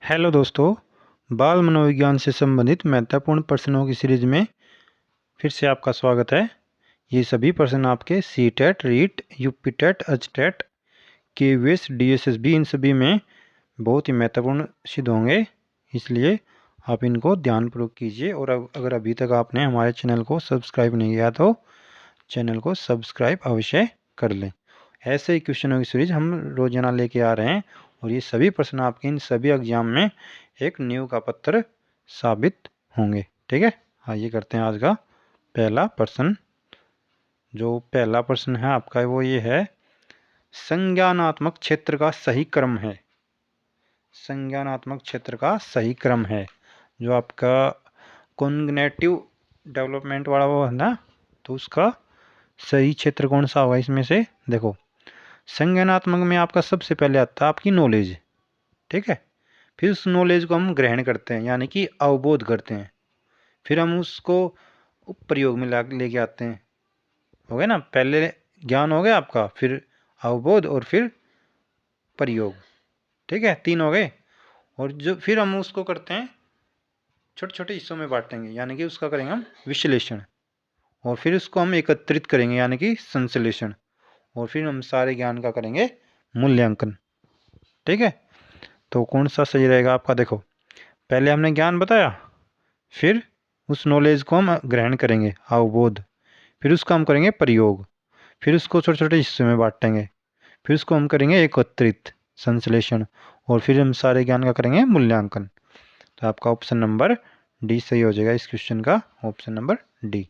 Hello दोस्तों, बाल मनोविज्ञान से संबंधित महत्वपूर्ण प्रश्नों की सीरीज में फिर से आपका स्वागत है। ये सभी प्रश्न आपके C TET, REET, UP TET, H TET, KVS, DSSB इन सभी में बहुत ही महत्वपूर्ण सिद्ध होंगे, इसलिए आप इनको ध्यानपूर्वक कीजिए। और अगर अभी तक आपने हमारे चैनल को सब्सक्राइब नहीं किया तो चैनल को सब्सक्राइब अवश्य कर लें। ऐसे ही क्वेश्चनों की सीरीज हम रोजाना लेके आ रहे हैं और ये सभी प्रश्न आपके इन सभी एग्जाम में एक नींव का पत्थर साबित होंगे। ठीक है, आइए करते हैं आज का पहला प्रश्न। जो पहला प्रश्न है आपका वो ये है, संज्ञानात्मक क्षेत्र का सही क्रम है। संज्ञानात्मक क्षेत्र का सही क्रम है जो आपका कॉग्निटिव डेवलपमेंट वाला वो है ना, तो उसका सही क्षेत्र कौन सा होगा इसमें से? देखो, संज्ञानात्मक में आपका सबसे पहले आता है आपकी नॉलेज। ठीक है, फिर उस नॉलेज को हम ग्रहण करते हैं यानी कि अवबोध करते हैं, फिर हम उसको प्रयोग में लेके आते हैं। हो गया ना, पहले ज्ञान हो गया आपका, फिर अवबोध और फिर प्रयोग। ठीक है, 3 हो गए। और जो फिर हम उसको करते हैं छोटे छोटे हिस्सों में बांटेंगे यानी कि उसका करेंगे हम विश्लेषण, और फिर उसको हम एकत्रित करेंगे यानी कि संश्लेषण, और फिर हम सारे ज्ञान का करेंगे मूल्यांकन। ठीक है, तो कौन सा सही रहेगा आपका? देखो, पहले हमने ज्ञान बताया, फिर उस नॉलेज को हम ग्रहण करेंगे अवबोध, फिर उसका हम करेंगे प्रयोग, फिर उसको छोटे छोटे हिस्सों में बांटेंगे, फिर उसको हम करेंगे एकत्रित संश्लेषण, और फिर हम सारे ज्ञान का करेंगे मूल्यांकन। तो आपका ऑप्शन नंबर डी सही हो जाएगा इस क्वेश्चन का, ऑप्शन नंबर डी।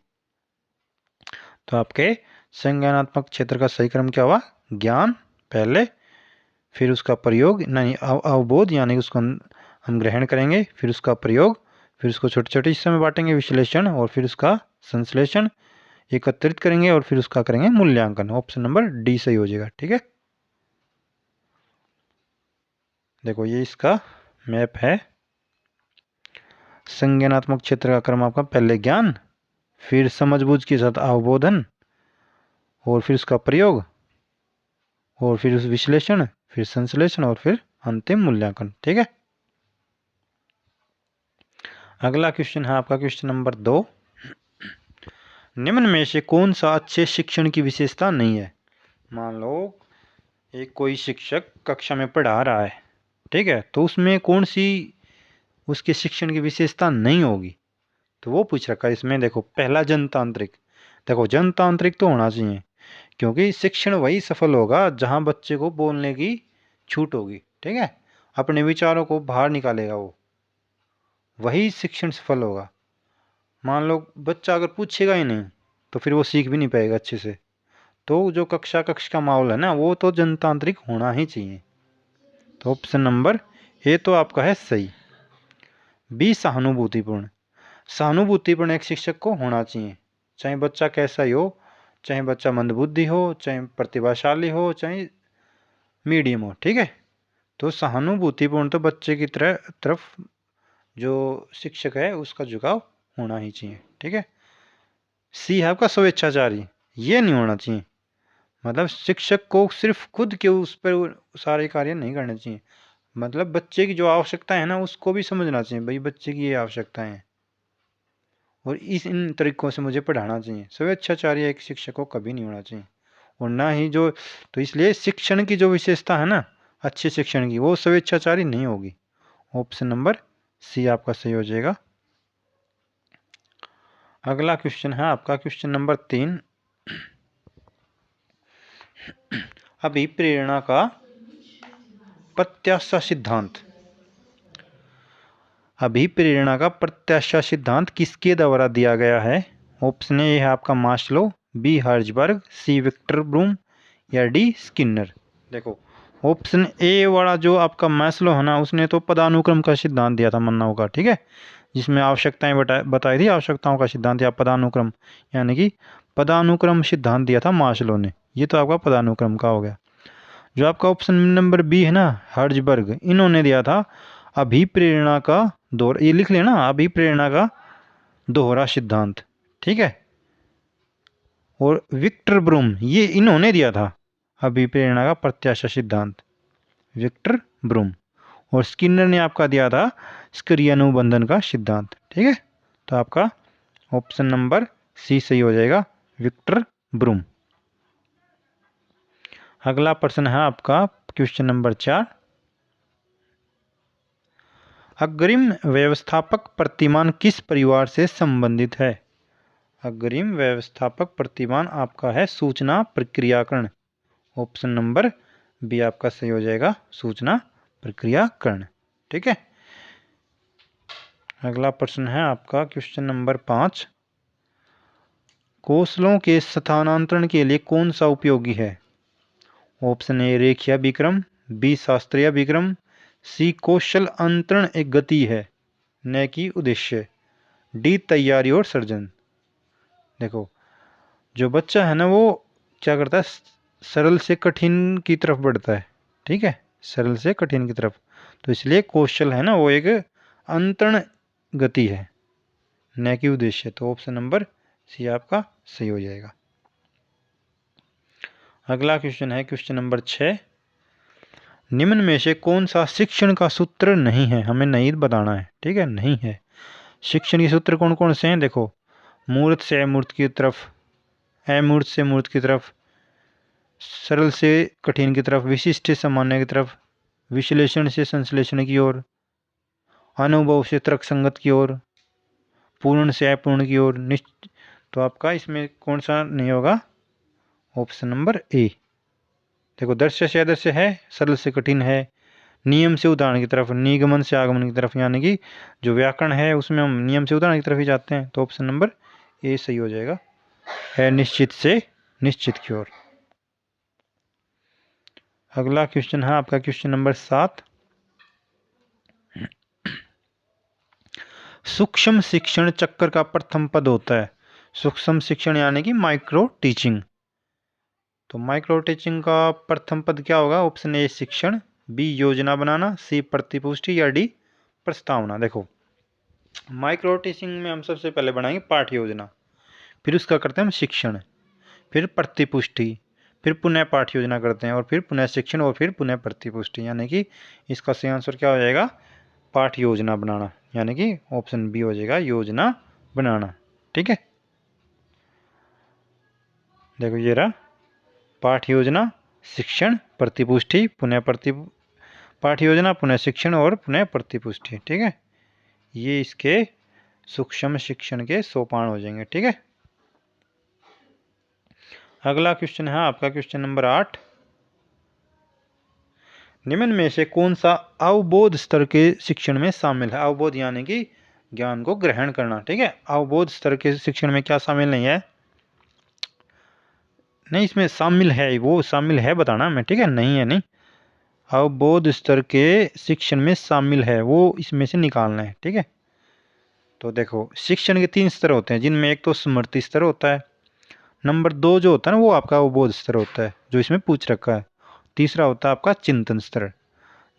तो आपके संज्ञानात्मक क्षेत्र का सही क्रम क्या हुआ? ज्ञान पहले, फिर उसका प्रयोग नहीं अवबोध यानी उसको हम ग्रहण करेंगे, फिर उसका प्रयोग, फिर उसको छोटे छोटे हिस्सों में बांटेंगे विश्लेषण, और फिर उसका संश्लेषण एकत्रित करेंगे, और फिर उसका करेंगे मूल्यांकन। ऑप्शन नंबर डी सही हो जाएगा। ठीक है, देखो ये इसका मैप है। संज्ञानात्मक क्षेत्र का क्रम आपका पहले ज्ञान, फिर समझबूझ के साथ अवबोधन, और फिर उसका प्रयोग, और फिर उस विश्लेषण, फिर संश्लेषण, और फिर अंतिम मूल्यांकन। ठीक है, अगला क्वेश्चन है आपका क्वेश्चन नंबर 2। निम्न में से कौन सा अच्छे शिक्षण की विशेषता नहीं है? मान लो एक कोई शिक्षक कक्षा में पढ़ा रहा है, ठीक है, तो उसमें कौन सी उसके शिक्षण की विशेषता नहीं होगी? तो वो पूछ रखा है इसमें। देखो, पहला जनतांत्रिक। देखो, जनतांत्रिक तो होना चाहिए, क्योंकि शिक्षण वही सफल होगा जहां बच्चे को बोलने की छूट होगी। ठीक है, अपने विचारों को बाहर निकालेगा वो, वही शिक्षण सफल होगा। मान लो बच्चा अगर पूछेगा ही नहीं तो फिर वो सीख भी नहीं पाएगा अच्छे से। तो जो कक्षा का माहौल है ना, वो तो जनतांत्रिक होना ही चाहिए। तो ऑप्शन नंबर ए तो आपका है सही। बी सहानुभूतिपूर्ण। सहानुभूतिपूर्ण एक शिक्षक को होना चाहिए, चाहे बच्चा कैसा ही हो, चाहे बच्चा मंदबुद्धि हो, चाहे प्रतिभाशाली हो, चाहे मीडियम हो। ठीक है, तो सहानुभूतिपूर्ण तो बच्चे की तरफ जो शिक्षक है उसका झुकाव होना ही चाहिए। ठीक है, सी है आपका स्वेच्छाचारी। ये नहीं होना चाहिए, मतलब शिक्षक को सिर्फ खुद के उस पर सारे कार्य नहीं करने चाहिए, मतलब बच्चे की जो आवश्यकता है ना उसको भी समझना चाहिए, भाई बच्चे की ये आवश्यकताएं हैं और इन तरीकों से मुझे पढ़ाना चाहिए। स्वेच्छाचारी एक शिक्षक को कभी नहीं होना चाहिए, और ना ही जो, तो इसलिए शिक्षण की जो विशेषता है ना अच्छे शिक्षण की, वो स्वेच्छाचारी नहीं होगी। ऑप्शन नंबर सी आपका सही हो जाएगा। अगला क्वेश्चन है आपका क्वेश्चन नंबर 3। अभिप्रेरणा का प्रत्याशा सिद्धांत। अभिप्रेरणा का प्रत्याशा सिद्धांत किसके द्वारा दिया गया है? ऑप्शन ए है आपका मास्लो, बी हर्जबर्ग, सी विक्टर ब्रूम, या डी स्किनर। देखो, ऑप्शन ए वाला जो आपका मास्लो है ना, उसने तो पदानुक्रम का सिद्धांत दिया था मानव का। ठीक है, जिसमें आवश्यकताएं बताई थी, आवश्यकताओं का सिद्धांत या पदानुक्रम, यानी कि पदानुक्रम सिद्धांत दिया था मास्लो ने। ये तो आपका पदानुक्रम का हो गया। जो आपका ऑप्शन नंबर बी है ना हर्जबर्ग, इन्होंने दिया था अभिप्रेरणा का दोहरा, ये लिख लेना, अभिप्रेरणा का दोहरा सिद्धांत। ठीक है, और विक्टर ब्रूम, ये इन्होंने दिया था अभिप्रेरणा का प्रत्याशा सिद्धांत, विक्टर ब्रूम। और स्किनर ने आपका दिया था स्क्रियानुबंधन का सिद्धांत। ठीक है, तो आपका ऑप्शन नंबर सी सही हो जाएगा, विक्टर ब्रूम। अगला प्रश्न है आपका क्वेश्चन नंबर 4। अग्रिम व्यवस्थापक प्रतिमान किस परिवार से संबंधित है? अग्रिम व्यवस्थापक प्रतिमान आपका है सूचना प्रक्रियाकरण। ऑप्शन नंबर बी आपका सही हो जाएगा, सूचना प्रक्रियाकरण। ठीक है, अगला प्रश्न है आपका क्वेश्चन नंबर 5। कौशलों के स्थानांतरण के लिए कौन सा उपयोगी है? ऑप्शन ए रेखीय विक्रम, बी शास्त्रीय विक्रम, सी कौशल अंतरण एक गति है न कि उद्देश्य, डी तैयारी और सर्जन। देखो, जो बच्चा है ना वो क्या करता है, सरल से कठिन की तरफ बढ़ता है। ठीक है, सरल से कठिन की तरफ, तो इसलिए कौशल है ना वो एक अंतरण गति है न कि उद्देश्य। तो ऑप्शन नंबर सी आपका सही हो जाएगा। अगला क्वेश्चन है क्वेश्चन नंबर 6। निम्न में से कौन सा शिक्षण का सूत्र नहीं है? हमें नहीं बताना है। ठीक है, नहीं है। शिक्षण के सूत्र कौन कौन से हैं? देखो, मूर्त से अमूर्त की तरफ, अमूर्त से मूर्त की तरफ, सरल से कठिन की तरफ, विशिष्ट से सामान्य की तरफ, विश्लेषण से संश्लेषण की ओर, अनुभव से तर्कसंगत की ओर, पूर्ण से अपूर्ण की ओर। तो आपका इसमें कौन सा नहीं होगा? Option number A. देखो, दृश्य से अदृश्य है, सरल से कठिन है, नियम से उदाहरण की तरफ, निगमन से आगमन की तरफ, यानी कि जो व्याकरण है उसमें हम नियम से उदाहरण की तरफ ही जाते हैं। तो ऑप्शन नंबर ए सही हो जाएगा, है निश्चित से निश्चित की ओर। अगला क्वेश्चन है आपका क्वेश्चन नंबर 7। सूक्ष्म शिक्षण चक्र का प्रथम पद होता है। सूक्ष्म शिक्षण यानी कि माइक्रो टीचिंग। तो माइक्रो टीचिंग का प्रथम पद क्या होगा? ऑप्शन ए शिक्षण, बी योजना बनाना, सी प्रतिपुष्टि या डी प्रस्तावना। देखो, माइक्रो टीचिंग में हम सबसे पहले बनाएंगे पाठ्य योजना, फिर उसका करते हैं हम शिक्षण, फिर प्रतिपुष्टि, फिर पुनः पाठ्य योजना करते हैं, और फिर पुनः शिक्षण, और फिर पुनः प्रतिपुष्टि। यानी कि इसका सही आंसर क्या हो जाएगा? पाठ्य योजना बनाना, यानी कि ऑप्शन बी हो जाएगा, योजना बनाना। ठीक है, देखो ये रहा पाठ्य योजना, शिक्षण, प्रतिपुष्टि, पुनः पाठ्य योजना, पुनः शिक्षण और पुनः प्रतिपुष्टि। ठीक है, ये इसके सूक्ष्म शिक्षण के सोपान हो जाएंगे। ठीक है, अगला क्वेश्चन है आपका क्वेश्चन नंबर 8। निम्न में से कौन सा अवबोध स्तर के शिक्षण में शामिल है? अवबोध यानी कि ज्ञान को ग्रहण करना। ठीक है, अवबोध स्तर के शिक्षण में क्या शामिल नहीं है? नहीं, इसमें शामिल है, वो शामिल है बताना मैं। ठीक है, नहीं है नहीं, अवबोध स्तर के शिक्षण में शामिल है, वो इसमें से निकालना है। ठीक है, तो देखो, शिक्षण के 3 स्तर होते हैं, जिनमें एक तो स्मृति स्तर होता है, नंबर 2 जो होता है ना वो आपका अवबोध स्तर होता है, जो इसमें पूछ रखा है, तीसरा होता है आपका चिंतन स्तर।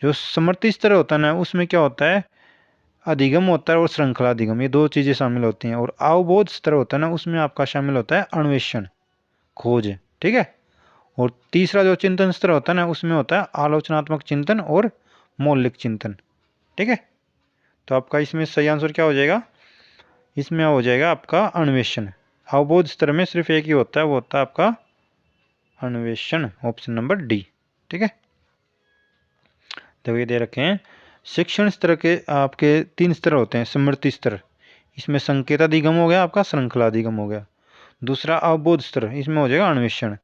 जो स्मृति स्तर होता है ना उसमें क्या होता है? अधिगम होता है और श्रृंखला अधिगम, ये 2 चीज़ें शामिल होती हैं। और अवबोध स्तर होता है ना उसमें आपका शामिल होता है अन्वेषण, खोज। ठीक है, और तीसरा जो चिंतन स्तर होता है ना उसमें होता है आलोचनात्मक चिंतन और मौलिक चिंतन। ठीक है, तो आपका इसमें सही आंसर क्या हो जाएगा? इसमें हो जाएगा आपका अन्वेषण। अवबोध स्तर में सिर्फ एक ही होता है, वो होता है आपका अन्वेषण, ऑप्शन नंबर डी। ठीक है, देखो ये दे रखे हैं, शिक्षण स्तर के आपके 3 स्तर होते हैं। स्मृति स्तर, इसमें संकेताधिगम हो गया आपका, श्रृंखला अधिगम हो गया। दूसरा अवबोध स्तर, इसमें हो जाएगा अन्वेषण।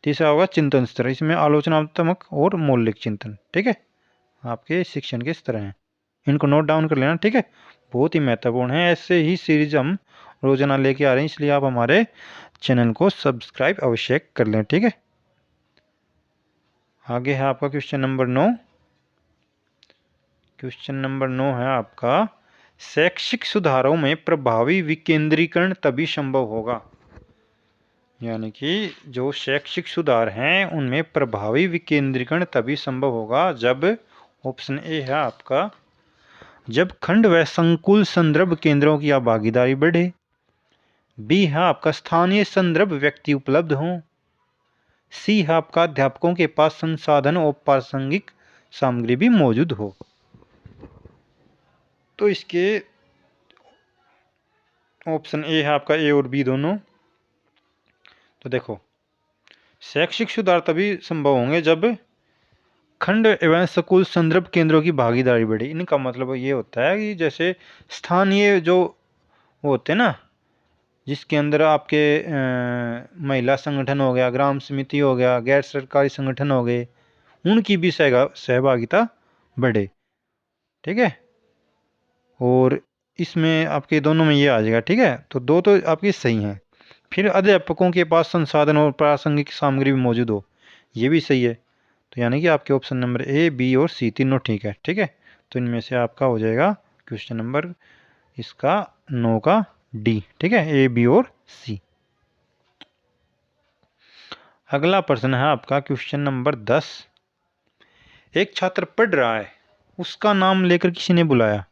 तीसरा होगा चिंतन स्तर, इसमें आलोचनात्मक और मौलिक चिंतन। ठीक है, आपके शिक्षण के स्तर हैं, इनको नोट डाउन कर लेना। ठीक है, बहुत ही महत्वपूर्ण है, ऐसे ही सीरीज हम रोजाना लेके आ रहे हैं, इसलिए आप हमारे चैनल को सब्सक्राइब अवश्य कर लें। ठीक है, आगे है आपका क्वेश्चन नंबर 9। क्वेश्चन नंबर 9 है आपका, शैक्षिक सुधारों में प्रभावी विकेंद्रीकरण तभी संभव होगा। यानी कि जो शैक्षिक सुधार हैं उनमें प्रभावी विकेंद्रीकरण तभी संभव होगा जब, ऑप्शन ए है आपका, जब खंड व संकुल संदर्भ केंद्रों की भागीदारी बढ़े, बी है आपका स्थानीय संदर्भ व्यक्ति उपलब्ध हों, सी है आपका अध्यापकों के पास संसाधन और प्रासंगिक सामग्री भी मौजूद हो। तो इसके ऑप्शन ए है आपका, ए और बी दोनों। तो देखो, शैक्षिक सुधार तभी संभव होंगे जब खंड एवं स्कूल संदर्भ केंद्रों की भागीदारी बढ़ी। इनका मतलब ये होता है कि जैसे स्थानीय जो वो होते हैं ना, जिसके अंदर आपके महिला संगठन हो गया, ग्राम समिति हो गया, गैर सरकारी संगठन हो गए, उनकी भी सहभागिता बढ़े। ठीक है, और इसमें आपके दोनों में ये आ जाएगा। ठीक है, तो दो तो आपकी सही हैं। फिर अध्यापकों के पास संसाधन और प्रासंगिक सामग्री भी मौजूद हो, ये भी सही है। तो यानी कि आपके ऑप्शन नंबर ए, बी और सी तीनों ठीक है। ठीक है, तो इनमें से आपका हो जाएगा क्वेश्चन नंबर इसका 9 का डी। ठीक है, ए, बी और सी। अगला प्रश्न है आपका क्वेश्चन नंबर 10। एक छात्र पढ़ रहा है, उसका नाम लेकर किसी ने बुलाया।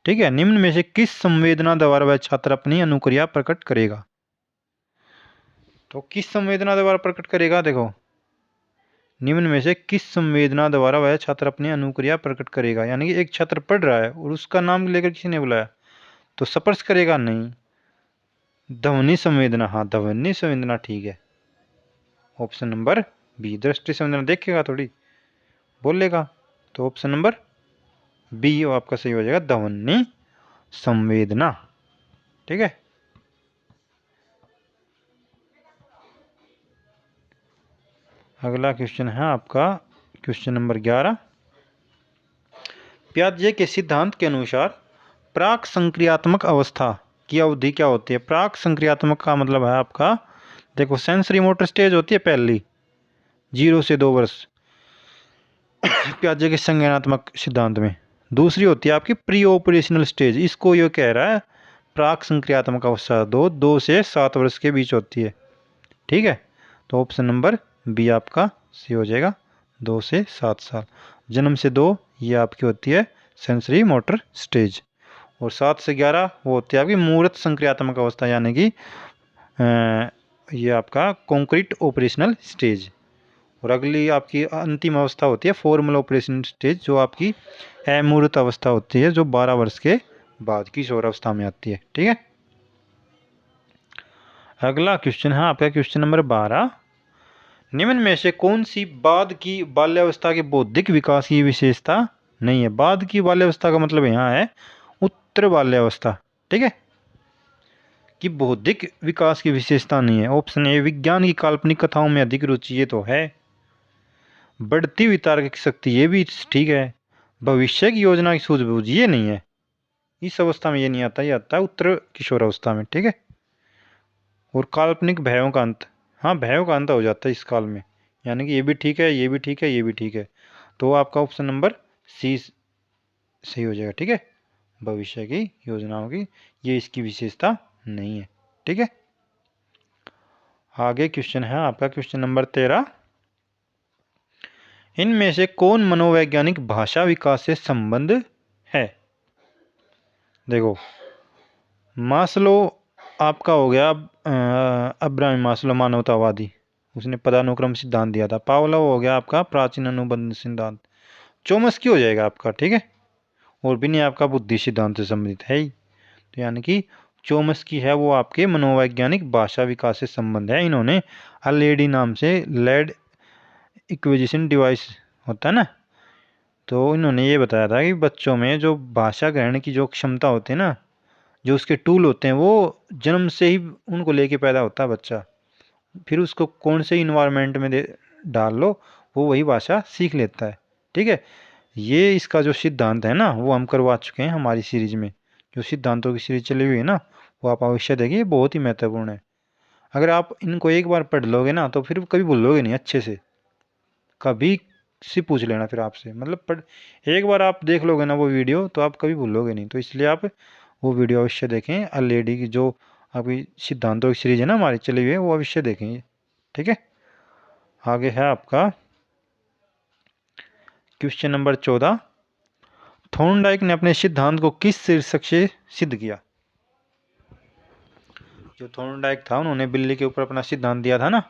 ठीक है, निम्न में से किस संवेदना द्वारा वह छात्र अपनी अनुक्रिया प्रकट करेगा? तो किस संवेदना द्वारा प्रकट करेगा? देखो, निम्न में से किस संवेदना द्वारा वह छात्र अपनी अनुक्रिया प्रकट करेगा? यानी कि एक छात्र पढ़ रहा है और उसका नाम लेकर किसी ने बुलाया, तो स्पर्श करेगा? नहीं। ध्वनि संवेदना, हाँ ध्वनि संवेदना ठीक है। ऑप्शन नंबर बी, दृष्टि संवेदना देखेगा थोड़ी, बोलेगा। तो ऑप्शन नंबर बी आपका सही हो जाएगा, ध्वनि संवेदना। ठीक है, अगला क्वेश्चन है आपका क्वेश्चन नंबर 11। प्याजे के सिद्धांत के अनुसार प्राक संक्रियात्मक अवस्था की अवधि क्या होती है? प्राक संक्रियात्मक का मतलब है आपका, देखो, सेंसरी मोटर स्टेज होती है पहली 0 से 2 वर्ष प्याजे के संज्ञानात्मक सिद्धांत में। दूसरी होती है आपकी प्री ऑपरेशनल स्टेज, इसको ये कह रहा है प्राक संक्रियात्मक अवस्था 2 से 7 वर्ष के बीच होती है। ठीक है, तो ऑप्शन नंबर बी आपका सी हो जाएगा, 2 से 7 साल। जन्म से 2 ये आपकी होती है सेंसरी मोटर स्टेज, और 7 से 11 वो होती है आपकी मूर्त संक्रियात्मक अवस्था, यानी कि ये आपका कॉन्क्रीट ऑपरेशनल स्टेज। और अगली आपकी अंतिम अवस्था होती है फॉर्मल ऑपरेशन स्टेज, जो आपकी अमूर्त अवस्था होती है, जो 12 वर्ष के बाद किशोर अवस्था में आती है। ठीक है, अगला क्वेश्चन है आपका क्वेश्चन नंबर 12। निम्न में से कौन सी बाद की बाल्यावस्था के बौद्धिक विकास की विशेषता नहीं है? बाद की बाल्यावस्था का मतलब यहाँ है उत्तर बाल्यावस्था। ठीक है, कि बौद्धिक विकास की विशेषता नहीं है। ऑप्शन ए, विज्ञान की काल्पनिक कथाओं में अधिक रुचि, ये तो है। बढ़ती हुई तार्किक शक्ति, ये भी ठीक है। भविष्य की योजना की सूझबूझ, ये नहीं है। इस अवस्था में ये नहीं आता, ये आता है उत्तर किशोर अवस्था में। ठीक है, और काल्पनिक भयों का अंत, हाँ भयों का अंत हो जाता है इस काल में, यानी कि ये भी ठीक है, ये भी ठीक है, ये भी ठीक है। तो आपका ऑप्शन नंबर सी सही हो जाएगा। ठीक है, भविष्य की योजनाओं की ये इसकी विशेषता नहीं है। ठीक है, आगे क्वेश्चन है आपका क्वेश्चन नंबर 13। इनमें से कौन मनोवैज्ञानिक भाषा विकास से संबंध है? देखो, मास्लो आपका हो गया अब्राहम मास्लो मानवतावादी, उसने पदानुक्रम सिद्धांत दिया था। पावलोव हो गया आपका प्राचीन अनुबंध सिद्धांत। चोम्स्की हो जाएगा आपका। ठीक है, और भी नहीं आपका बुद्धि सिद्धांत से संबंधित है ही। तो यानी कि चोम्स्की है वो आपके मनोवैज्ञानिक भाषा विकास से संबंध है। इन्होंने एलईडी नाम से लेड इक्विजिशन डिवाइस होता है ना, तो इन्होंने ये बताया था कि बच्चों में जो भाषा ग्रहण की जो क्षमता होती है ना, जो उसके टूल होते हैं, वो जन्म से ही उनको लेके पैदा होता है बच्चा। फिर उसको कौन से इन्वायरमेंट में डाल लो, वो वही भाषा सीख लेता है। ठीक है, ये इसका जो सिद्धांत है ना, वो हम करवा चुके हैं हमारी सीरीज में। जो सिद्धांतों की सीरीज चली हुई है ना, वो आप अवश्य देखिए, बहुत ही महत्वपूर्ण है। अगर आप इनको एक बार पढ़ लोगे ना, तो फिर कभी भूलोगे नहीं अच्छे से। कभी से पूछ लेना फिर आपसे, मतलब पढ़ एक बार आप देख लोगे ना वो वीडियो, तो आप कभी भूलोगे नहीं। तो इसलिए आप वो वीडियो अवश्य देखें। एलईडी की जो आपकी सिद्धांतों की सीरीज है ना हमारी चली हुई है, वो अवश्य देखेंगे। ठीक है, आगे है आपका क्वेश्चन नंबर 14। थॉर्नडाइक ने अपने सिद्धांत को किस शीर्षक से सिद्ध किया? जो थॉर्नडाइक था, उन्होंने बिल्ली के ऊपर अपना सिद्धांत दिया था ना,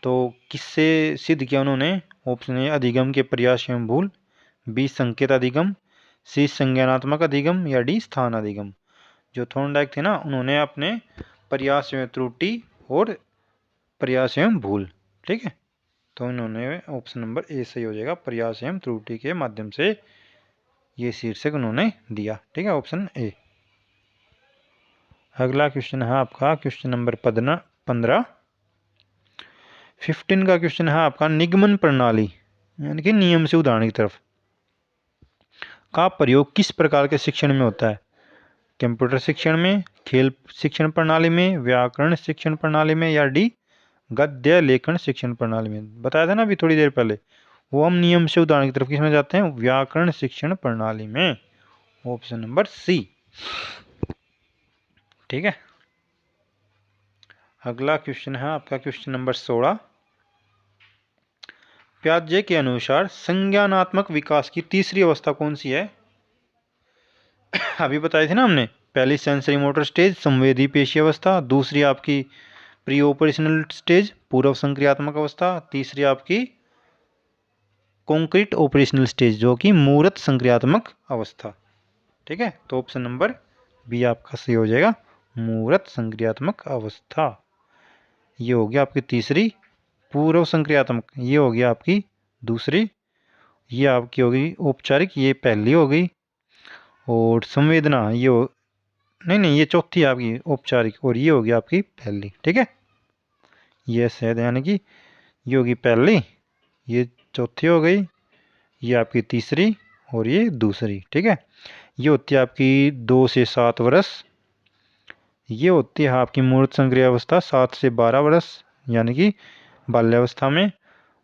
तो किससे सिद्ध किया उन्होंने? ऑप्शन ए, अधिगम के प्रयास एवं भूल, बी, संकेत अधिगम, सी संज्ञानात्मक अधिगम या डी स्थान अधिगम। जो थॉर्नडाइक थे ना, उन्होंने अपने प्रयास एवं त्रुटि और प्रयास एवं भूल, ठीक है, तो इन्होंने ऑप्शन नंबर ए सही हो जाएगा, प्रयास एवं त्रुटि के माध्यम से ये शीर्षक उन्होंने दिया, ठीक है, ऑप्शन ए। अगला क्वेश्चन है आपका क्वेश्चन नंबर 15। 15 का क्वेश्चन है आपका निगमन प्रणाली यानी कि नियम से उदाहरण की तरफ का प्रयोग किस प्रकार के शिक्षण में होता है? कंप्यूटर शिक्षण में, खेल शिक्षण प्रणाली में, व्याकरण शिक्षण प्रणाली में, या डी गद्य लेखन शिक्षण प्रणाली में। बताया था ना अभी थोड़ी देर पहले, वो हम नियम से उदाहरण की तरफ किसमें जाते हैं? व्याकरण शिक्षण प्रणाली में, ऑप्शन नंबर सी, ठीक है। अगला क्वेश्चन है आपका क्वेश्चन नंबर 16। प्याजे के अनुसार संज्ञानात्मक विकास की तीसरी अवस्था कौन सी है? अभी बताई थी ना हमने, पहली सेंसरी मोटर स्टेज संवेदी पेशी अवस्था, दूसरी आपकी प्री ऑपरेशनल स्टेज पूर्व संक्रियात्मक अवस्था, तीसरी आपकी कॉन्क्रीट ऑपरेशनल स्टेज जो कि मूर्त संक्रियात्मक अवस्था, ठीक है। तो ऑप्शन नंबर बी आपका सही हो जाएगा, मूर्त संक्रियात्मक अवस्था। ये हो गया आपकी तीसरी, पूर्व संक्रियात्मक ये हो गया आपकी दूसरी, ये आपकी हो गई औपचारिक, ये पहली हो गई, और संवेदना ये हो नहीं ये चौथी आपकी औपचारिक, और ये होगी आपकी पहली, ठीक है। ये शायद यानी कि ये होगी पहली, ये चौथी हो गई, ये आपकी तीसरी, और ये दूसरी, ठीक है। ये होती है आपकी 2 से 7 वर्ष, ये होती है आपकी मूर्त संक्रिया अवस्था 7 से 12 वर्ष यानी कि बाल्यावस्था में।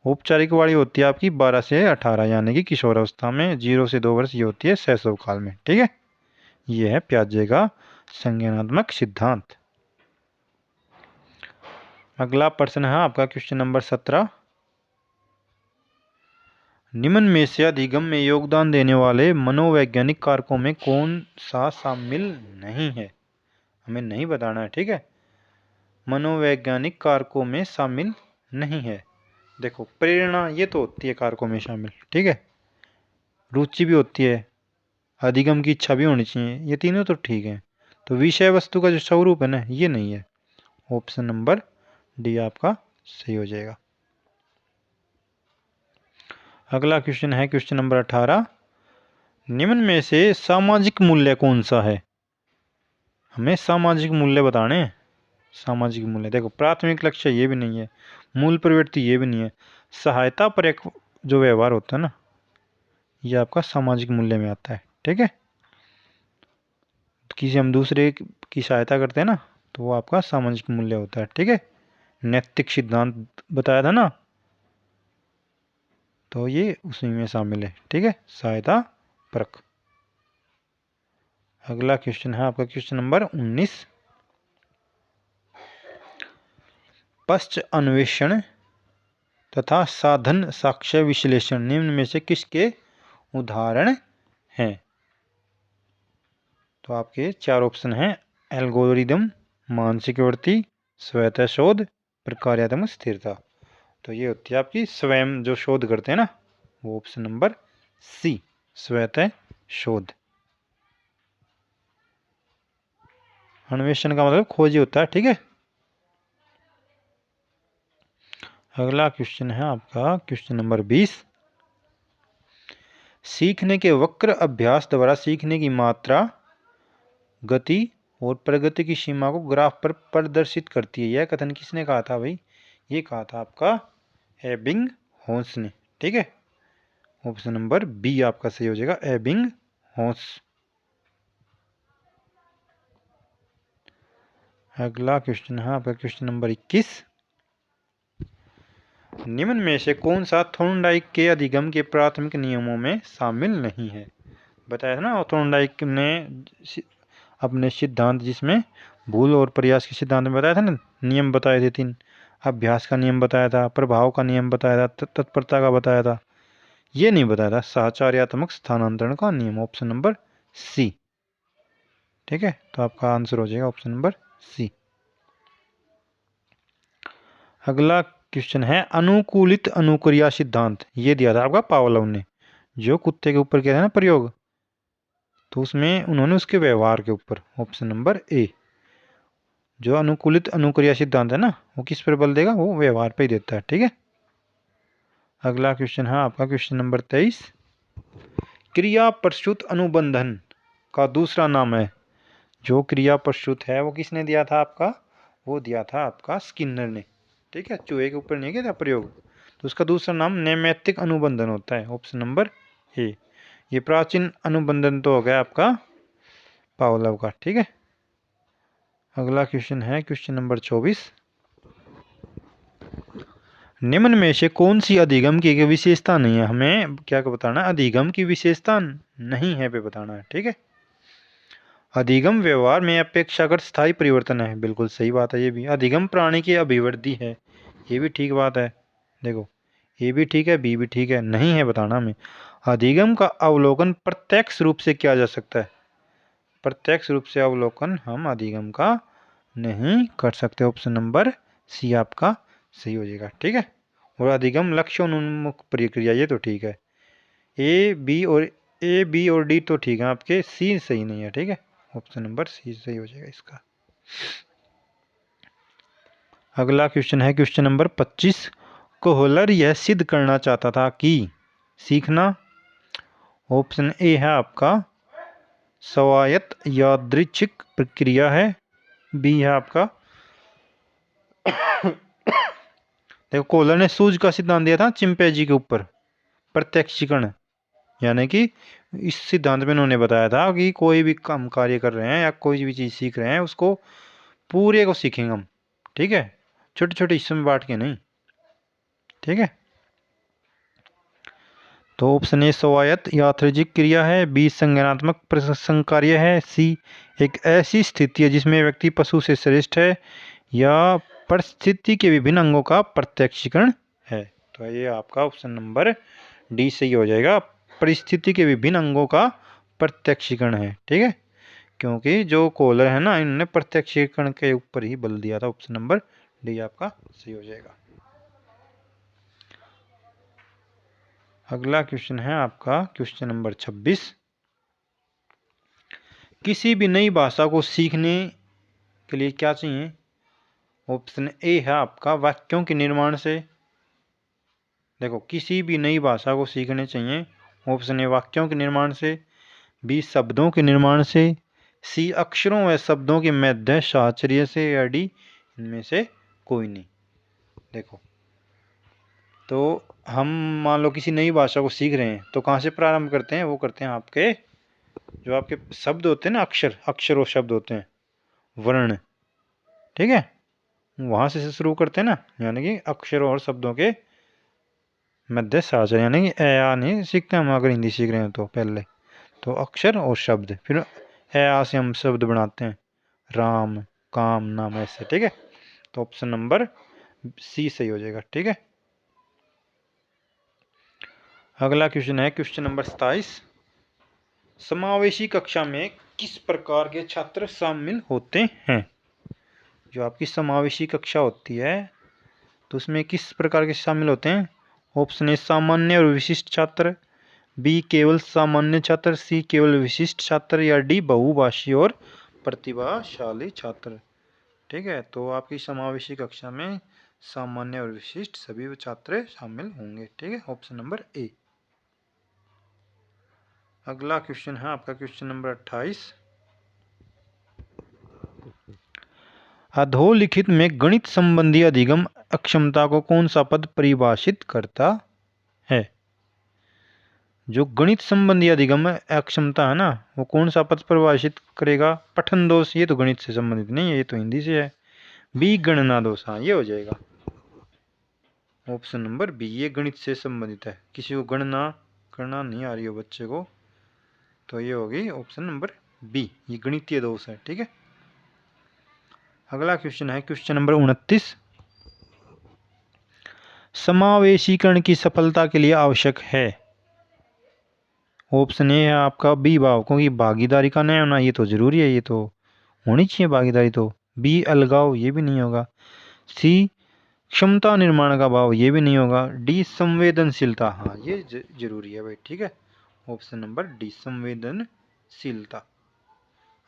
औपचारिक वाली होती है आपकी 12 से 18 यानी कि किशोरावस्था में। 0 से 2 वर्ष ये होती है शैशव काल में, ठीक है। ये है प्याजे का संज्ञानात्मक सिद्धांत। अगला प्रश्न है आपका क्वेश्चन नंबर 17। निम्न में से अधिगम में योगदान देने वाले मनोवैज्ञानिक कारकों में कौन सा शामिल नहीं है? हमें नहीं बताना है, ठीक है। मनोवैज्ञानिक कारकों में शामिल नहीं है। देखो प्रेरणा ये तो होती है कारकों में शामिल, ठीक है, रुचि भी होती है, अधिगम की इच्छा भी होनी चाहिए, ये तीनों तो ठीक है। तो विषय वस्तु का जो स्वरूप है ना, ये नहीं है। ऑप्शन नंबर डी आपका सही हो जाएगा। अगला क्वेश्चन है क्वेश्चन नंबर 18। निम्न में से सामाजिक मूल्य कौन सा है? हमें सामाजिक मूल्य बताने हैं। सामाजिक मूल्य देखो, प्राथमिक लक्ष्य ये भी नहीं है, मूल प्रवृत्ति ये भी नहीं है, सहायता पर जो व्यवहार होता है ना, ये आपका सामाजिक मूल्य में आता है, ठीक है। किसी हम दूसरे की सहायता करते हैं ना, तो वो आपका सामाजिक मूल्य होता है, ठीक है। नैतिक सिद्धांत बताया था ना, तो ये उसी में शामिल है, ठीक है, सहायता परक। अगला क्वेश्चन है आपका क्वेश्चन नंबर 19। पश्च अन्वेषण तथा साधन साक्ष्य विश्लेषण निम्न में से किसके उदाहरण हैं? तो आपके 4 ऑप्शन हैं, एल्गोरिदम, मानसिक वृत्ति, स्वतः शोध, प्रकार्यात्मक स्थिरता। तो ये होती है आपकी स्वयं जो शोध करते हैं ना, वो ऑप्शन नंबर सी, स्वतः शोध। अन्वेषण का मतलब खोज होता है, ठीक है। अगला क्वेश्चन है आपका क्वेश्चन नंबर 20। सीखने के वक्र अभ्यास द्वारा सीखने की मात्रा, गति और प्रगति की सीमा को ग्राफ पर प्रदर्शित करती है। यह कथन किसने कहा था भाई? ये कहा था आपका एबिंगहॉस ने, ठीक है। ऑप्शन नंबर बी आपका सही हो जाएगा, एबिंगहॉस। अगला क्वेश्चन है आपका क्वेश्चन नंबर 21। निम्न में से कौन सा थॉर्नडाइक के अधिगम के प्राथमिक नियमों में शामिल नहीं है? बताया था ना थॉर्नडाइक ने अपने सिद्धांत, जिसमें भूल और प्रयास के सिद्धांत में बताया था ना, नियम बताए थे 3। अभ्यास का नियम बताया था, प्रभाव का नियम बताया था, तत्परता का बताया था, ये नहीं बताया था साहचर्यात्मक स्थानांतरण का नियम, ऑप्शन नंबर सी, ठीक है। तो आपका आंसर हो जाएगा ऑप्शन नंबर सी। अगला क्वेश्चन है अनुकूलित अनुक्रिया सिद्धांत, ये दिया था आपका पावलोव ने, जो कुत्ते के ऊपर किया था ना प्रयोग, तो उसमें उन्होंने उसके व्यवहार के ऊपर, ऑप्शन नंबर ए। जो अनुकूलित अनुक्रिया सिद्धांत है ना, वो किस पर बल देगा, वो व्यवहार पे ही देता है। ठीक है, अगला क्वेश्चन है आपका क्वेश्चन नंबर 23। क्रिया प्रस्तुत अनुबंधन का दूसरा नाम है। जो क्रिया प्रस्तुत है वो किसने दिया था आपका, वो दिया था आपका स्किनर ने। ठीक है, चूहे के ऊपर नहीं किया था प्रयोग। तो उसका दूसरा नाम नैमित्तिक अनुबंधन होता है, ऑप्शन नंबर ए। ये प्राचीन अनुबंधन तो हो गया आपका पावलोव का। ठीक है, अगला क्वेश्चन है क्वेश्चन नंबर 24। निम्न में से कौन सी अधिगम की एक विशेषता नहीं है। हमें क्या बताना है, अधिगम की विशेषता नहीं है पे बताना है। ठीक है, अधिगम व्यवहार में अपेक्षाकृत स्थायी परिवर्तन है, बिल्कुल सही बात है ये भी। अधिगम प्राणी की अभिवृद्धि है, ये भी ठीक बात है। देखो ए भी ठीक है, बी भी ठीक है, नहीं है बताना हमें। अधिगम का अवलोकन प्रत्यक्ष रूप से किया जा सकता है, प्रत्यक्ष रूप से अवलोकन हम अधिगम का नहीं कर सकते, ऑप्शन नंबर सी आपका सही हो जाएगा। ठीक है, और अधिगम लक्ष्योन्मुख प्रक्रिया, ये तो ठीक है। ए बी और डी तो ठीक है आपके, सी सही नहीं है। ठीक है, ऑप्शन नंबर सी सही हो जाएगा इसका। अगला क्वेश्चन है क्वेश्चन नंबर 25। कोहलर यह सिद्ध करना चाहता था कि सीखना, ऑप्शन ए है आपका स्वायत्त यादृच्छिक प्रक्रिया है, बी है आपका देखो कोहलर ने सूझ का सिद्धांत दिया था चिंपैंजी के ऊपर, प्रत्यक्षीकरण, यानी कि इस सिद्धांत में उन्होंने बताया था कि कोई भी काम कार्य कर रहे हैं या कोई भी चीज़ सीख रहे हैं उसको पूरे को सीखेंगे हम। ठीक है, छोटे छोटे हिस्सों में बांट के नहीं। ठीक है, तो ऑप्शन ए स्वायत्त यादृच्छिक क्रिया है, बी संज्ञानात्मक प्रसंग कार्य है, सी एक ऐसी स्थिति है जिसमें व्यक्ति पशु से श्रेष्ठ है, या परिस्थिति के विभिन्न अंगों का प्रत्यक्षीकरण है। तो ये आपका ऑप्शन नंबर डी सही हो जाएगा, परिस्थिति के विभिन्न अंगों का प्रत्यक्षीकरण है। ठीक है, क्योंकि जो कोहलर है ना, इन्होंने प्रत्यक्षीकरण के ऊपर ही बल दिया था, ऑप्शन नंबर डी आपका सही हो जाएगा। अगला क्वेश्चन है आपका क्वेश्चन नंबर 26। किसी भी नई भाषा को सीखने के लिए क्या चाहिए, ऑप्शन ए है आपका वाक्यों के निर्माण से। देखो किसी भी नई भाषा को सीखने चाहिए, ऑप्शन ए वाक्यों के निर्माण से, बी शब्दों के निर्माण से, सी अक्षरों व शब्दों के मध्य साहचर्य से, या डी इनमें से कोई नहीं। देखो तो हम मान लो किसी नई भाषा को सीख रहे हैं तो कहाँ से प्रारंभ करते हैं, वो करते हैं आपके जो आपके शब्द होते हैं ना, अक्षर और शब्द होते हैं, वर्ण। ठीक है, वहाँ से शुरू करते हैं ना, यानी कि अक्षरों और शब्दों के मध्य साहचर्य, यानी कि ए आ नहीं सीखते हम अगर हिंदी सीख रहे हैं तो पहले तो अक्षर और शब्द, फिर ए आ से हम शब्द बनाते हैं, राम काम नाम ऐसे। ठीक है, तो ऑप्शन नंबर सी सही हो जाएगा। ठीक है, अगला क्वेश्चन है क्वेश्चन नंबर 27। समावेशी कक्षा में किस प्रकार के छात्र शामिल होते हैं। जो आपकी समावेशी कक्षा होती है तो उसमें किस प्रकार के शामिल होते हैं, ऑप्शन ए सामान्य और विशिष्ट छात्र, बी केवल सामान्य छात्र, सी केवल विशिष्ट छात्र, या डी बहुभाषी और प्रतिभाशाली छात्र। ठीक है, तो आपकी समावेशी कक्षा में सामान्य और विशिष्ट सभी छात्र शामिल होंगे। ठीक है, ऑप्शन नंबर ए। अगला क्वेश्चन है आपका क्वेश्चन नंबर 28। अधोलिखित में गणित संबंधी अधिगम अक्षमता को कौन सा पद परिभाषित करता है। जो गणित संबंधी अधिगम अक्षमता है ना, वो कौन सा पद परिभाषित करेगा, पठन दोष, ये तो गणित से संबंधित नहीं है, ये तो हिंदी से है। बी गणना दोष, हाँ ये हो जाएगा ऑप्शन नंबर बी, ये गणित से संबंधित है। किसी को गणना करना नहीं आ रही हो बच्चे को, तो ये होगी ऑप्शन नंबर बी, ये गणितीय दोष है। ठीक है, अगला क्वेश्चन है क्वेश्चन नंबर 29। समावेशीकरण की सफलता के लिए आवश्यक है, ऑप्शन ए है आपका बी भाव, क्योंकि भागीदारी का नहीं होना ये तो जरूरी है, ये तो होनी चाहिए भागीदारी। तो बी अलगाव, ये भी नहीं होगा। सी क्षमता निर्माण का भाव, ये भी नहीं होगा। डी संवेदनशीलता, हाँ ये जरूरी है भाई। ठीक है, ऑप्शन नंबर डी संवेदनशीलता। शीलता,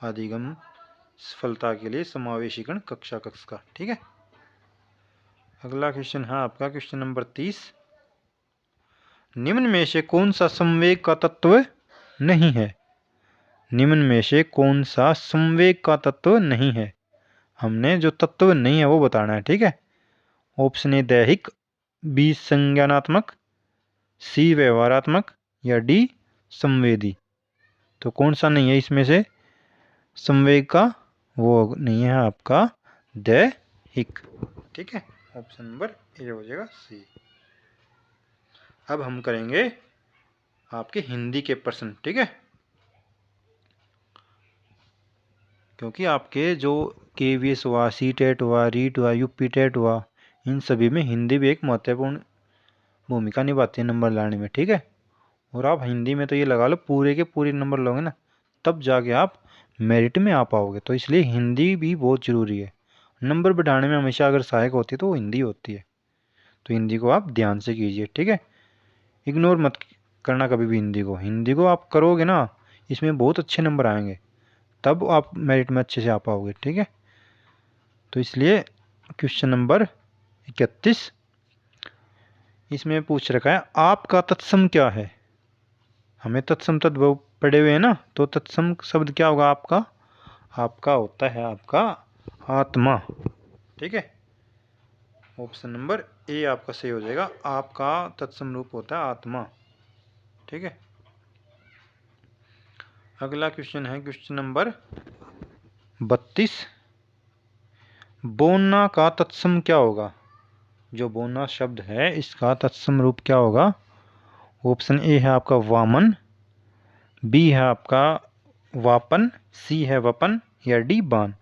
अधिगम सफलता के लिए समावेशीकरण कक्षा कक्ष का। ठीक है, अगला क्वेश्चन है आपका क्वेश्चन नंबर 30। निम्न में से कौन सा संवेग का तत्व नहीं है? निम्न में से कौन सा संवेग का तत्व नहीं है? हमने जो तत्व नहीं है वो बताना है। ठीक है, ऑप्शन ए दैहिक, बी संज्ञानात्मक, सी व्यवहारात्मक या डी संवेदी। तो कौन सा नहीं है इसमें से संवेग का? वो नहीं है आपका दैहिक। ठीक है, ऑप्शन नंबर ए हो जाएगा सी। अब हम करेंगे आपके हिंदी के प्रश्न। ठीक है, क्योंकि आपके जो KVS हुआ, CTET हुआ, रीट हुआ, UPTET हुआ, इन सभी में हिंदी भी एक महत्वपूर्ण भूमिका निभाती है नंबर लाने में। ठीक है, और आप हिंदी में तो ये लगा लो पूरे के पूरे नंबर लोगे ना, तब जाके आप मेरिट में आ पाओगे। तो इसलिए हिंदी भी बहुत ज़रूरी है। नंबर बढ़ाने में हमेशा अगर सहायक होती है तो वो हिंदी होती है। तो हिंदी को आप ध्यान से कीजिए। ठीक है, इग्नोर मत करना कभी भी हिंदी को। हिंदी को आप करोगे ना, इसमें बहुत अच्छे नंबर आएंगे, तब आप मेरिट में अच्छे से आ पाओगे। ठीक है, तो इसलिए क्वेश्चन नंबर 31 इसमें पूछ रखा है आपका तत्सम क्या है? हमें तत्सम तद्भव पढ़े हुए हैं ना, तो तत्सम शब्द क्या होगा आपका? आपका होता है आपका आत्मा। ठीक है, ऑप्शन नंबर ए आपका सही हो जाएगा। आपका तत्सम रूप होता है आत्मा। ठीक है, अगला क्वेश्चन है क्वेश्चन नंबर 32। बोना का तत्सम क्या होगा? जो बोना शब्द है इसका तत्सम रूप क्या होगा? ऑप्शन ए है आपका वामन, बी है आपका वापन, सी है वपन या डी बान।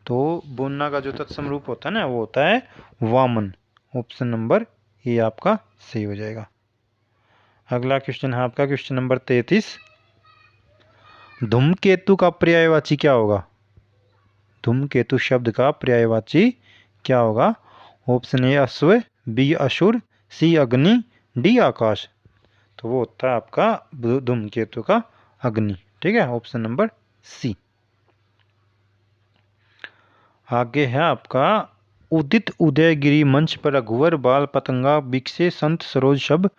तो बोना का जो तत्सम रूप होता है ना वो होता है वामन। ऑप्शन नंबर ए आपका सही हो जाएगा। अगला क्वेश्चन है आपका क्वेश्चन नंबर 33। धूमकेतु का पर्यायवाची क्या होगा? धूमकेतु शब्द का पर्यायवाची क्या होगा? ऑप्शन ए अश्व, बी असुर, सी अग्नि, डी आकाश। तो वो होता है आपका धूमकेतु का अग्नि। ठीक है, ऑप्शन नंबर सी। आगे है आपका उदित उदयगिरी मंच पर रघुवर बाल पतंगा बिकसे संत सरोज शब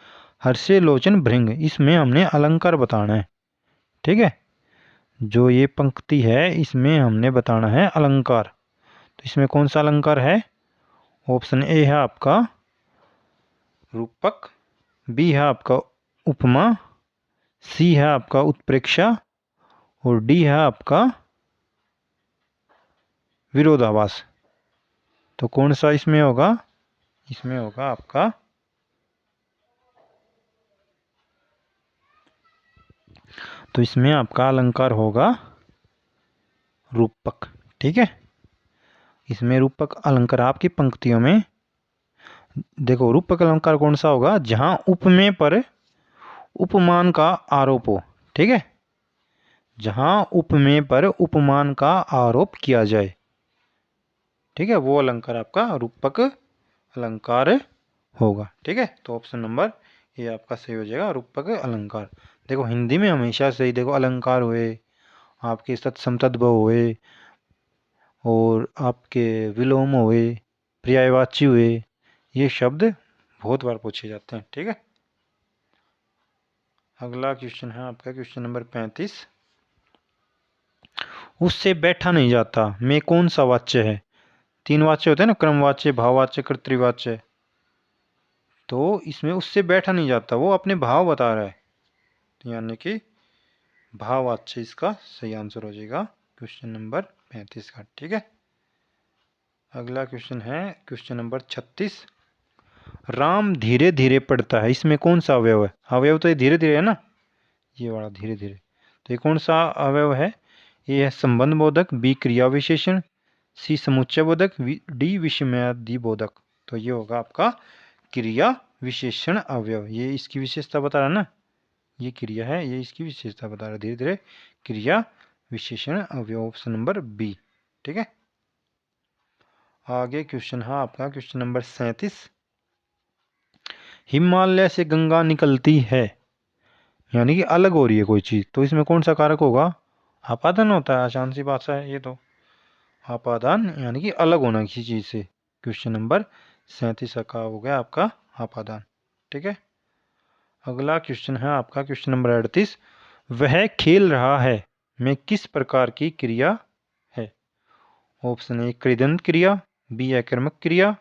हर्षे लोचन भृंग। इसमें हमने अलंकार बताना है। ठीक है, जो ये पंक्ति है इसमें हमने बताना है अलंकार। तो इसमें कौन सा अलंकार है? ऑप्शन ए है आपका रूपक, बी है आपका उपमा, सी है आपका उत्प्रेक्षा और डी है आपका विरोधाभास। तो कौन सा इसमें होगा? इसमें होगा आपका तो इसमें आपका अलंकार होगा रूपक। ठीक है, इसमें रूपक अलंकार आपकी पंक्तियों में देखो। रूपक अलंकार कौन सा होगा? जहां उपमेय पर उपमान का आरोप हो। ठीक है, जहां उपमेय पर उपमान का आरोप किया जाए। ठीक है, वो अलंकार आपका रूपक अलंकार होगा। ठीक है, तो ऑप्शन नंबर ये आपका सही हो जाएगा, रूपक अलंकार। देखो हिंदी में हमेशा से ही देखो अलंकार हुए, आपके तत्सम तद्भव हुए और आपके विलोम हुए, पर्यायवाची हुए, ये शब्द बहुत बार पूछे जाते हैं। ठीक है, अगला क्वेश्चन है आपका क्वेश्चन नंबर 35। उससे बैठा नहीं जाता में कौन सा वाच्य है? 3 वाच्य होते हैं ना, क्रमवाच्य, भाववाच्य, कर्तृवाच्य। तो इसमें उससे बैठा नहीं जाता, वो अपने भाव बता रहा है, यानी कि भाववाच्य इसका सही आंसर हो जाएगा क्वेश्चन नंबर 35 का। ठीक है, अगला क्वेश्चन है क्वेश्चन नंबर 36। राम धीरे धीरे पढ़ता है, इसमें कौन सा अवयव है? अवयव तो ये धीरे धीरे है ना, ये वाला धीरे धीरे। तो ये कौन सा अवयव है? ये है संबंध बोधक, बी क्रिया विशेषण, सी समुच्चय बोधक, डी विषयादि बोधक। तो ये होगा आपका क्रिया विशेषण अवयव। ये इसकी विशेषता बता रहा है ना, ये क्रिया है, ये इसकी विशेषता बता रहा है। धीरे धीरे क्रिया विशेषण अवयव, ऑप्शन नंबर बी। ठीक है, आगे क्वेश्चन है आपका क्वेश्चन नंबर 37। हिमालय से गंगा निकलती है यानी कि अलग हो रही है कोई चीज़, तो इसमें कौन सा कारक होगा? आपादन होता है, आसान सी बात है ये तो। आपादान यानी कि अलग होना किसी चीज़ से। क्वेश्चन नंबर 37 का हो गया आपका आपादान। ठीक है, अगला क्वेश्चन है आपका क्वेश्चन नंबर 38। वह खेल रहा है में किस प्रकार की क्रिया है? ऑप्शन ए कृदंत क्रिया, बी आक्रामक क्रिया,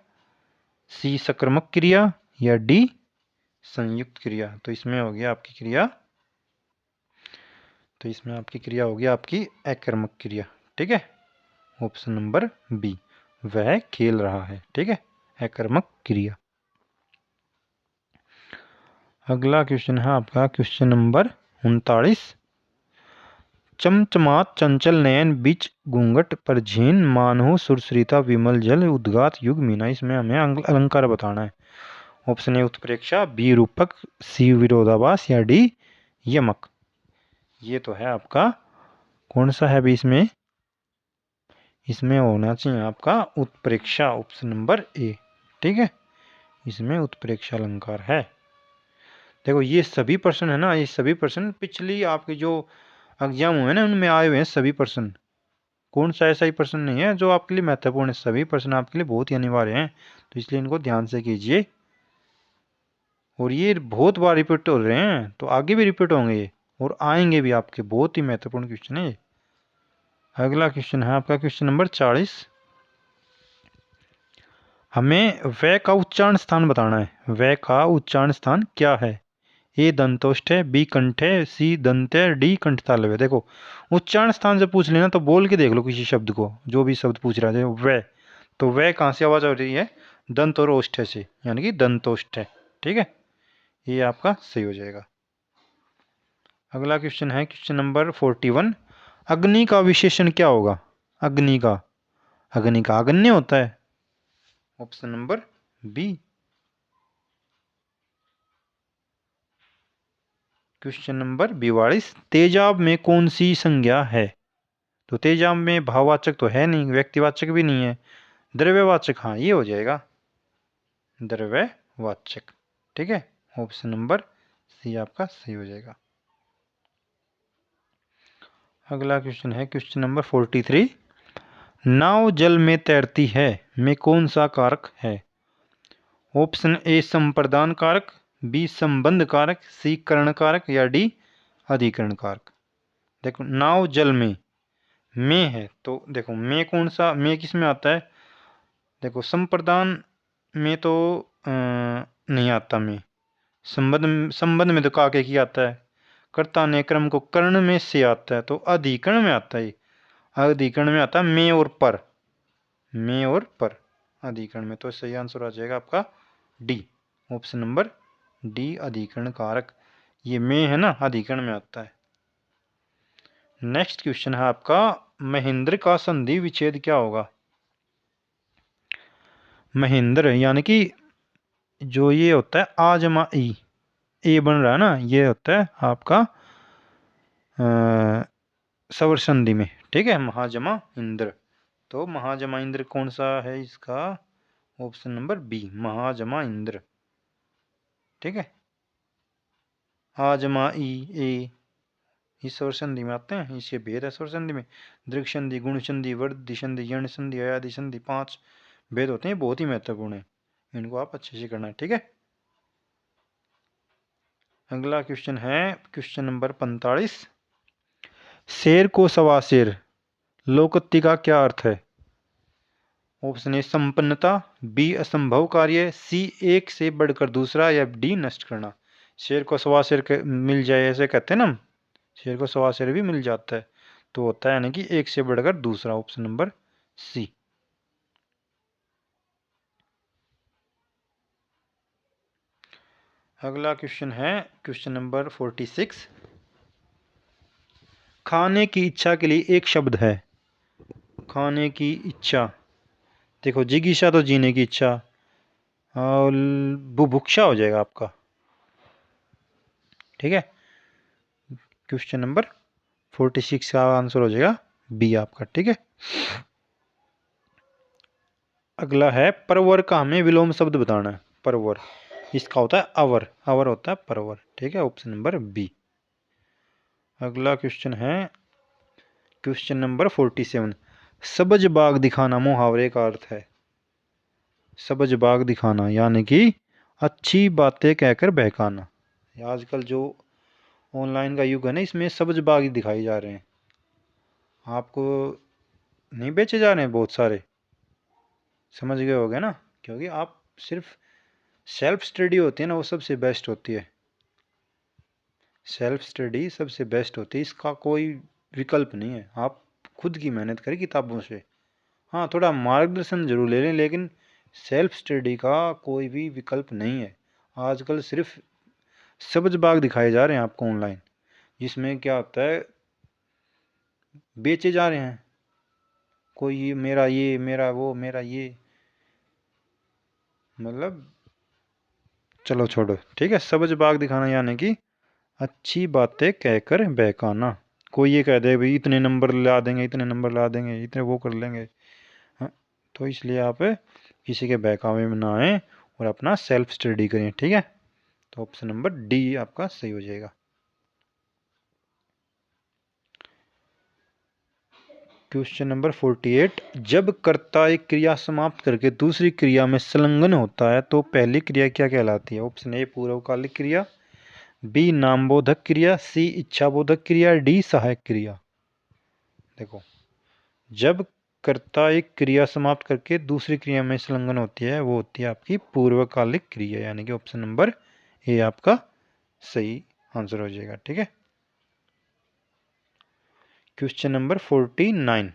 सी सकर्मक क्रिया या डी संयुक्त क्रिया। तो इसमें होगी आपकी क्रिया, तो इसमें आपकी क्रिया होगी आपकी आक्रामक क्रिया। ठीक है, ऑप्शन नंबर बी, वह खेल रहा है। ठीक है, आक्रामक क्रिया। अगला क्वेश्चन है आपका क्वेश्चन नंबर 39। चमचमात चंचल नयन बीच घूंघट पर झीन मानहु सुरसरिता विमल जल उद्गात युग मीना। इसमें हमें अलंकार बताना है। ऑप्शन ए उत्प्रेक्षा, बी रूपक, सी विरोधाभास या डी यमक। ये तो है आपका कौन सा है भी इसमें? इसमें होना चाहिए आपका उत्प्रेक्षा, ऑप्शन नंबर ए। ठीक है, इसमें उत्प्रेक्षा अलंकार है। देखो ये सभी प्रश्न है ना, ये सभी प्रश्न पिछली आपके जो एग्जाम हुए ना उनमें आए हुए हैं सभी प्रश्न। कौन सा ऐसा ही प्रश्न नहीं है जो आपके लिए महत्वपूर्ण है, सभी प्रश्न आपके लिए बहुत ही अनिवार्य हैं, तो इसलिए इनको ध्यान से कीजिए। और ये बहुत बार रिपीट हो रहे हैं, तो आगे भी रिपीट होंगे ये और आएंगे भी आपके, बहुत ही महत्वपूर्ण क्वेश्चन है ये। अगला क्वेश्चन है आपका क्वेश्चन नंबर 40। हमें व का उच्चारण स्थान बताना है। व का उच्चारण स्थान क्या है? ए दंतोष्ठ है, बी कंठ है, सी दंत है, डी कंठ तालव्य है। देखो उच्चारण स्थान से पूछ लेना तो बोल के देख लो किसी शब्द को, जो भी शब्द पूछ रहा है व, तो व कहाँ से आवाज आ रही है? दंत और ओष्ठ से, यानी कि दंतोष्ठ है। ठीक है, ये आपका सही हो जाएगा। अगला क्वेश्चन है क्वेश्चन नंबर 41। अग्नि का विशेषण क्या होगा? अग्नि का अग्न्य होता है, option number B. Question number 42। तेजाब में कौन सी संज्ञा है? तो तेजाब में भाववाचक तो है नहीं, व्यक्तिवाचक भी नहीं है, द्रव्यवाचक, हाँ ये हो जाएगा द्रव्यवाचक। ठीक है, ऑप्शन नंबर सी आपका सही हो जाएगा। अगला क्वेश्चन है क्वेश्चन नंबर 43। नाव जल में तैरती है में कौन सा कारक है? ऑप्शन ए संप्रदान कारक, बी संबंध कारक, सी करण कारक या डी अधिकरण कारक। देखो नाव जल में है, तो देखो में कौन सा, में किस में आता है? देखो संप्रदान में तो नहीं आता में, संबंध में तो काके की आता है, कर्ता ने क्रम को कर्ण में से आता है, तो अधिकरण में आता है। अधिकरण में आता है में और पर, में और पर अधिकरण में, तो सही आंसर आ जाएगा आपका डी, ऑप्शन नंबर डी अधिकरण कारक। ये में है ना, अधिकरण में आता है। नेक्स्ट क्वेश्चन है आपका महेंद्र का संधि विच्छेद क्या होगा? महेंद्र यानी कि जो ये होता है आजमा ई, ए बन रहा है ना, ये होता है आपका स्वर संधि में। ठीक है, महाजमा इंद्र, तो महाजमा इंद्र कौन सा है इसका? ऑप्शन नंबर बी, महाजमा इंद्र। ठीक है, आजमा ई ए इस स्वर संधि में आते हैं, इसके भेद है स्वर संधि में। दृघ संधि, गुण संधि, वर्ध संधि, यण संधि, अयादि संधि, 5 भेद होते हैं, बहुत ही महत्वपूर्ण है, इनको आप अच्छे से करना है। ठीक है, अगला क्वेश्चन है क्वेश्चन नंबर 45। शेर को सवा शेर लोकोक्ति का क्या अर्थ है? ऑप्शन ए संपन्नता, बी असंभव कार्य, सी एक से बढ़कर दूसरा या डी नष्ट करना। शेर को सवा शेर मिल जाए ऐसे कहते हैं ना हम, शेर को सवा शेर भी मिल जाता है, तो होता है यानी कि एक से बढ़कर दूसरा, ऑप्शन नंबर सी। अगला क्वेश्चन है क्वेश्चन नंबर 46। खाने की इच्छा के लिए एक शब्द है। खाने की इच्छा, देखो जिज्ञासा तो जीने की इच्छा, और बुभुक्षा हो जाएगा आपका। ठीक है, क्वेश्चन नंबर 46 का आंसर हो जाएगा बी आपका। ठीक है, अगला है परवर का हमें विलोम शब्द बताना है। परवर, इसका होता है अवर, अवर होता है परवर। ठीक है, ऑप्शन नंबर बी। अगला क्वेश्चन है क्वेश्चन नंबर 47। सब्ज बाग दिखाना मुहावरे का अर्थ है। सब्ज बाग दिखाना यानी कि अच्छी बातें कहकर बहकाना। आजकल जो ऑनलाइन का युग है ना, इसमें सब्ज बाग ही दिखाई जा रहे हैं। आपको नहीं बेचे जा रहे हैं बहुत सारे, समझ गए होगे ना। क्योंकि आप सिर्फ सेल्फ स्टडी होती है ना, वो सबसे बेस्ट होती है। सेल्फ स्टडी सबसे बेस्ट होती है, इसका कोई विकल्प नहीं है। आप खुद की मेहनत करें किताबों से, हाँ थोड़ा मार्गदर्शन जरूर ले लें, लेकिन सेल्फ स्टडी का कोई भी विकल्प नहीं है। आजकल सिर्फ सब्ज बाग दिखाए जा रहे हैं आपको ऑनलाइन, जिसमें क्या होता है, बेचे जा रहे हैं। कोई ये मेरा वो मेरा ये, मतलब चलो छोड़ो, ठीक है। सब्ज बाग दिखाना यानी कि अच्छी बातें कहकर बहकाना। कोई ये कह दे भाई इतने नंबर ला देंगे, इतने नंबर ला देंगे, इतने वो कर लेंगे, हाँ। तो इसलिए आप किसी के बहकावे में ना आए और अपना सेल्फ स्टडी करें, ठीक है। तो ऑप्शन नंबर डी आपका सही हो जाएगा। Question number 48। जब कर्ता एक क्रिया समाप्त करके दूसरी क्रिया में संलग्न होता है तो पहली क्रिया क्या कहलाती है? ऑप्शन ए पूर्वकालिक क्रिया, बी नामबोधक क्रिया, सी इच्छाबोधक क्रिया, डी सहायक क्रिया। देखो, जब कर्ता एक क्रिया समाप्त करके दूसरी क्रिया में संलग्न होती है, वो होती है आपकी पूर्वकालिक क्रिया, यानी कि ऑप्शन नंबर ए आपका सही आंसर हो जाएगा, ठीक है। Question number 49।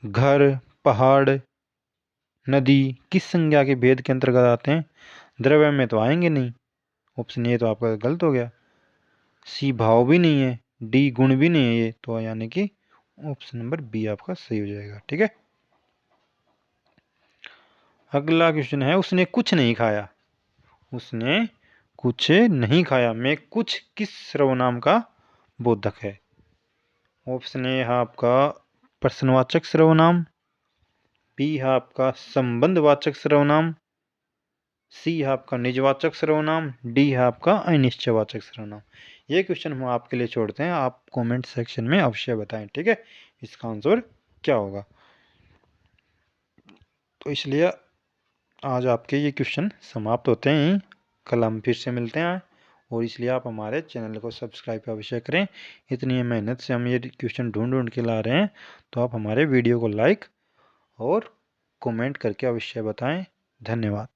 घर, पहाड़, नदी किस संज्ञा के भेद के अंतर्गत आते हैं? द्रव्य में तो आएंगे नहीं, ऑप्शन ए तो आपका गलत हो गया। सी भाव भी नहीं है, डी गुण भी नहीं है, ये तो यानी कि ऑप्शन नंबर बी आपका सही हो जाएगा, ठीक है। अगला क्वेश्चन है उसने कुछ नहीं खाया। उसने कुछ नहीं खाया में कुछ किस सर्वनाम का बोधक है? ऑप्शन ए है आपका प्रश्नवाचक सर्वनाम, बी है आपका संबंधवाचक सर्वनाम, सी है आपका निजवाचक सर्वनाम, डी है आपका अनिश्चयवाचक सर्वनाम। ये क्वेश्चन हम आपके लिए छोड़ते हैं, आप कमेंट सेक्शन में अवश्य बताएं, ठीक है, इसका आंसर क्या होगा। तो इसलिए आज आपके ये क्वेश्चन समाप्त होते हैं। कल हम फिर से मिलते हैं, और इसलिए आप हमारे चैनल को सब्सक्राइब अवश्य करें। इतनी मेहनत से हम ये क्वेश्चन ढूंढ ढूंढ के ला रहे हैं, तो आप हमारे वीडियो को लाइक और कमेंट करके अवश्य बताएं। धन्यवाद।